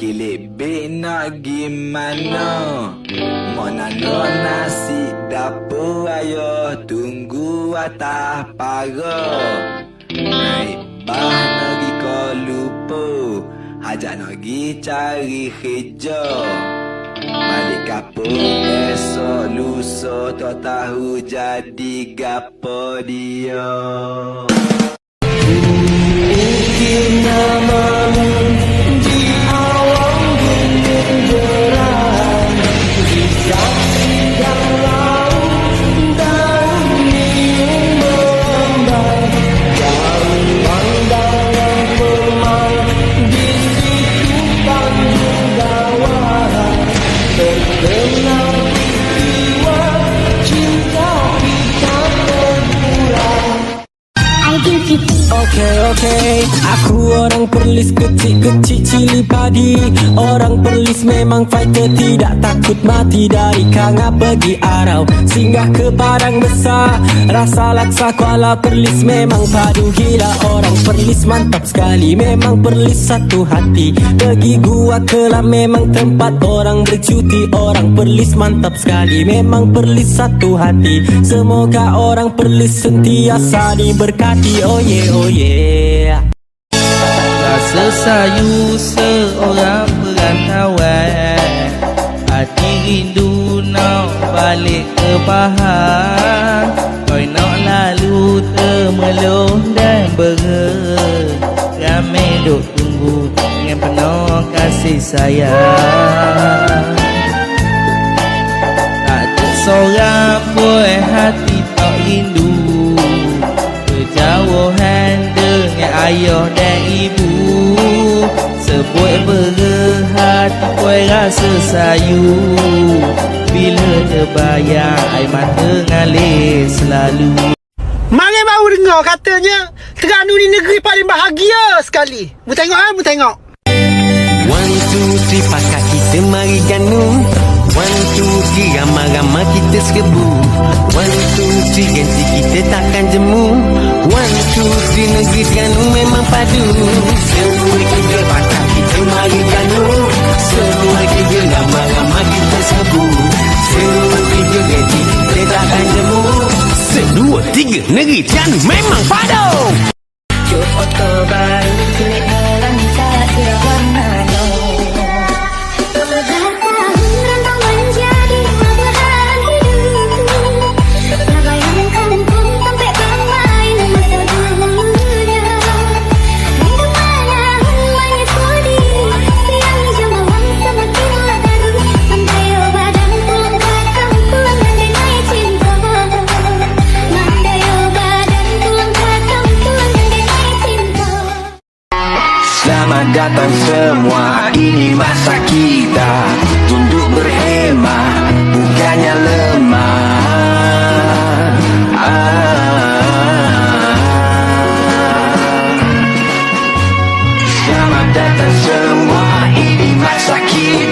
Kilibik nak gimana? Monano nasi dapur ayo tunggu atas pagar. Naik bah nagi kau lupa, hajak nagi cari kerja. Balik kapung esok lusa, tak tahu jadi gapo dia. Mungkin namamu di awam gunung gerang, di sidang laut daun biru melambai, jauh pandangan permai di situ Tanjung Dawara, terkenal peristiwa cinta kita berpulang. Okay, aku orang Perlis kecil-kecil cili padi. Orang Perlis memang fighter, tidak takut mati. Dari Kanga pergi Arau, singgah ke Padang Besar, rasa laksa Kuala Perlis memang padu gila. Orang Perlis mantap sekali, memang Perlis satu hati. Pergi Gua Kelam memang tempat orang bercuti. Orang Perlis mantap sekali, memang Perlis satu hati. Semoga orang Perlis sentiasa diberkati. Oh yeah, oh yeah. Rasa sayu seorang perantauan, hati rindu nak balik ke Pahang. Kau nak lalu termeluh dan bergerak, ramai duk tunggu dengan penuh kasih sayang. Tak ada seorang pun hati tak rindu kejauhan dengan ayah dan ibu. Sebut berhati koi rasa sayu, bila terbayang air mata ngalir selalu. Mana baru dengar katanya Terengganu ni negeri paling bahagia sekali. Mu tengok ah, mu tengok. 1, 2, 3 pakat kita mari ganu. 1, 2, 3 ramai-ramai kita serbu. 1, 2, 3 ganti kita takkan jemu. 1, 2, 3 negeri Terengganu memang padu. Semua kita pakat kita mari ganu. Semua kita ramai-ramai kita serbu. Semua kita ganti kita takkan jemu. 1, 2, 3 negeri Terengganu memang padu. Cuk foto baru kulit dalam tak sewarna. Selamat datang semua, ini masa kita tunduk berhemah, bukannya lemah. Selamat datang semua, ini masa kita